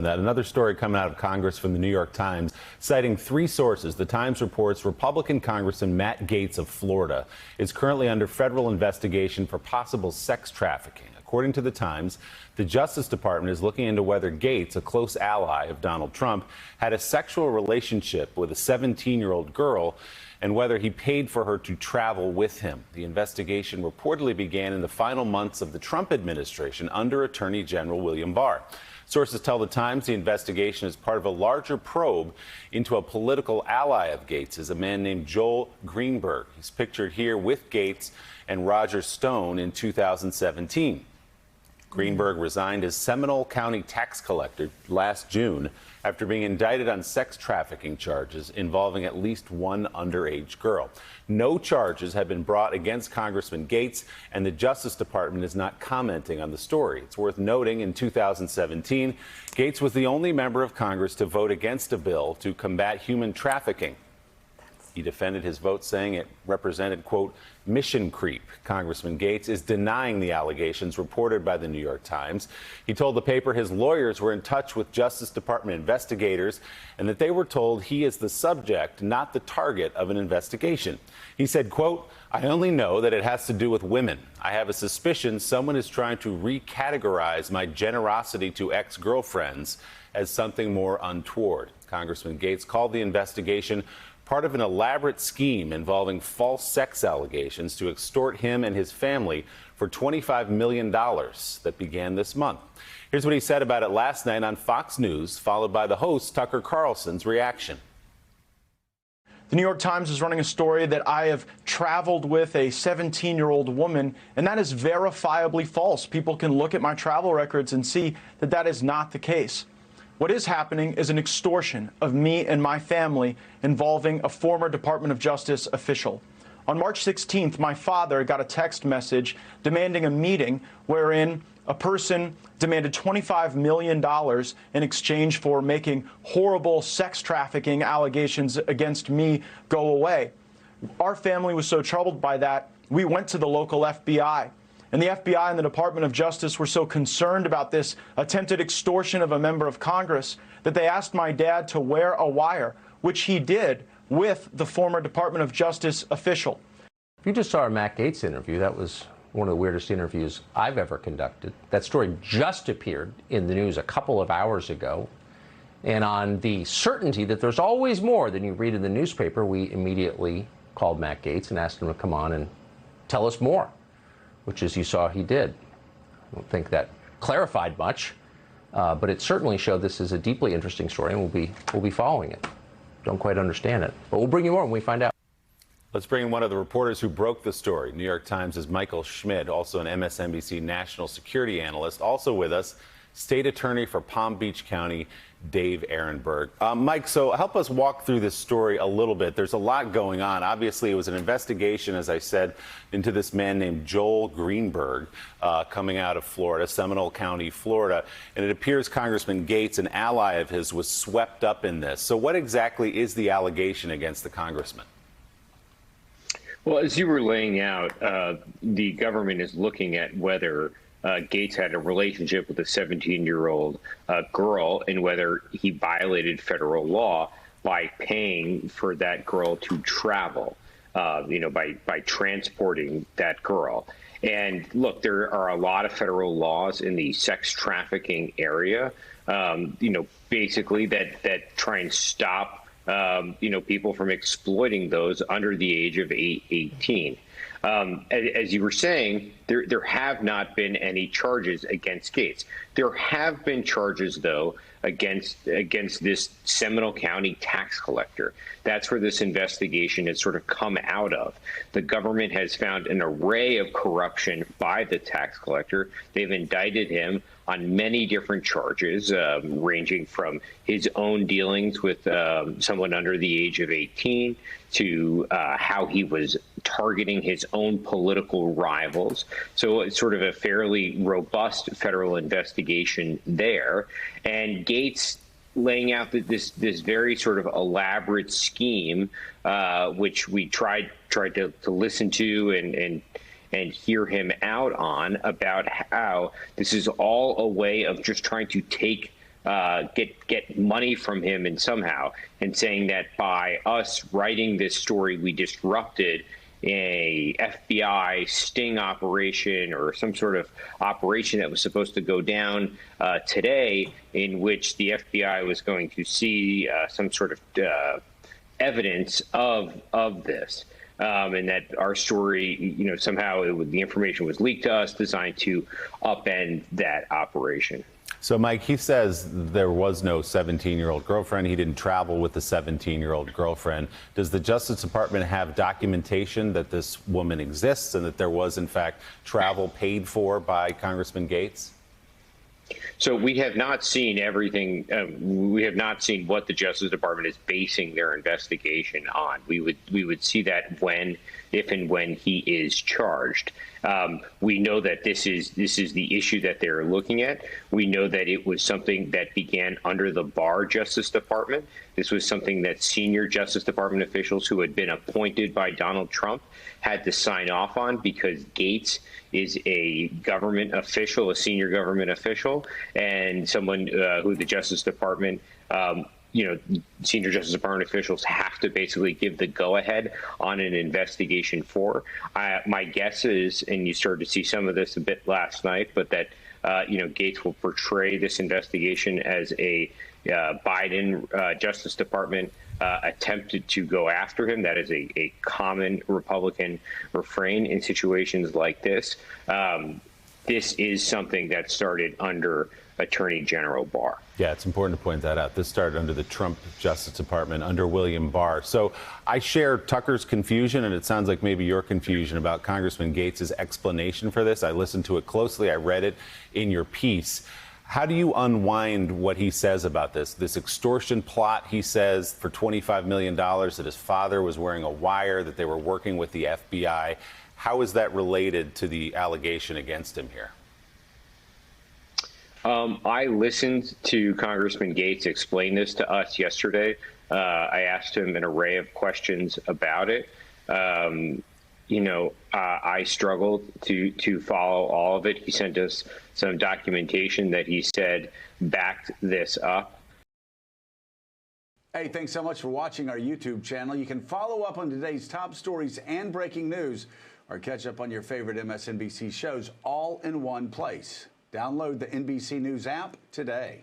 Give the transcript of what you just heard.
That another story coming out of Congress from the New York Times, citing three sources. The Times reports Republican Congressman Matt Gaetz of Florida is currently under federal investigation for possible sex trafficking. According to the Times, the Justice Department is looking into whether Gaetz, a close ally of Donald Trump, had a sexual relationship with a 17-year-old girl and whether he paid for her to travel with him. The investigation reportedly began in the final months of the Trump administration under Attorney General William Barr. Sources tell the Times the investigation is part of a larger probe into a political ally of Gaetz's, a man named Joel Greenberg. He's pictured here with Gaetz and Roger Stone in 2017. Greenberg resigned as Seminole County tax collector last June after being indicted on sex trafficking charges involving at least one underage girl. No charges have been brought against Congressman Gaetz, and the Justice Department is not commenting on the story. It's worth noting in 2017, Gaetz was the only member of Congress to vote against a bill to combat human trafficking. He defended his vote, saying it represented, quote, mission creep. Congressman Gaetz is denying the allegations reported by the New York Times. He told the paper his lawyers were in touch with Justice Department investigators and that they were told he is the subject, not the target of an investigation. He said, quote, I only know that it has to do with women. I have a suspicion someone is trying to recategorize my generosity to ex-girlfriends as something more untoward. Congressman Gaetz called the investigation part of an elaborate scheme involving false sex allegations to extort him and his family for $25 million that began this month. Here's what he said about it last night on Fox News, followed by the host Tucker Carlson's reaction. The New York Times is running a story that I have traveled with a 17-year-old woman, and that is verifiably false. People can look at my travel records and see that that is not the case. What is happening is an extortion of me and my family involving a former Department of Justice official. On March 16th, my father got a text message demanding a meeting wherein a person demanded $25 million in exchange for making horrible sex trafficking allegations against me go away. Our family was so troubled by that, we went to the local FBI. And the FBI and the Department of Justice were so concerned about this attempted extortion of a member of Congress that they asked my dad to wear a wire, which he did with the former Department of Justice official. If you just saw our Matt Gaetz interview, that was one of the weirdest interviews I've ever conducted. That story just appeared in the news a couple of hours ago. And on the certainty that there's always more than you read in the newspaper, we immediately called Matt Gaetz and asked him to come on and tell us more, which, as you saw, he did. I don't think that clarified much, but it certainly showed this is a deeply interesting story, and we'll be following it. Don't quite understand it, but we'll bring you more when we find out. Let's bring in one of the reporters who broke the story. New York Times' Michael Schmidt, also an MSNBC national security analyst. Also with us, State Attorney for Palm Beach County, Dave Aronberg. Mike, so help us walk through this story a little bit. There's a lot going on. Obviously, it was an investigation, as I said, into this man named Joel Greenberg coming out of Florida, Seminole County, Florida. And it appears Congressman Gaetz, an ally of his, was swept up in this. So what exactly is the allegation against the congressman? Well, as you were laying out, the government is looking at whether Gaetz had a relationship with a 17-year-old girl and whether he violated federal law by paying for that girl to travel, by transporting that girl. And look, there are a lot of federal laws in the sex trafficking area, basically that try and stop people from exploiting those under the age of 18. As you were saying, there have not been any charges against Gaetz. There have been charges, though, against this Seminole County tax collector. That's where this investigation has sort of come out of. The government has found an array of corruption by the tax collector. They've indicted him on many different charges, ranging from his own dealings with someone under the age of 18 to how he was targeting his own political rivals. So it's sort of a fairly robust federal investigation there. And Gaetz laying out this very sort of elaborate scheme, which we tried to listen to and hear him out on, about how this is all a way of just trying to take get money from him and somehow, and saying that by us writing this story, we disrupted a FBI sting operation or some sort of operation that was supposed to go down today, in which the FBI was going to see some sort of evidence of this. And that our story, somehow the information was leaked to us, designed to upend that operation. So, Mike, he says there was no 17-year-old girlfriend. He didn't travel with the 17-year-old girlfriend. Does the Justice Department have documentation that this woman exists and that there was, in fact, travel paid for by Congressman Gates? So we have not seen everything. We have not seen what the Justice Department is basing their investigation on. We would see that if and when he is charged. We know that this is the issue that they're looking at. We know that it was something that began under the Barr Justice Department. This was something that senior Justice Department officials who had been appointed by Donald Trump had to sign off on, because Gates is a government official, a senior government official, and someone who the Justice Department, senior Justice Department officials have to basically give the go-ahead on an investigation for. My guess is, and you started to see some of this a bit last night, but that Gates will portray this investigation as a Biden Justice Department attempted to go after him. That is a common Republican refrain in situations like this. This is something that started under Attorney General Barr. Yeah, it's important to point that out. This started under the Trump Justice Department, under William Barr. So I share Tucker's confusion, and it sounds like maybe your confusion about Congressman Gates' explanation for this. I listened to it closely. I read it in your piece. How do you unwind what he says about this extortion plot? He says for $25 million that his father was wearing a wire, that they were working with the FBI. How is that related to the allegation against him here? I listened to Congressman Gates explain this to us yesterday. I asked him an array of questions about it. I struggled to follow all of it. He sent us some documentation that he said backed this up. Hey, thanks so much for watching our YouTube channel. You can follow up on today's top stories and breaking news, or catch up on your favorite MSNBC shows all in one place. Download the NBC News app today.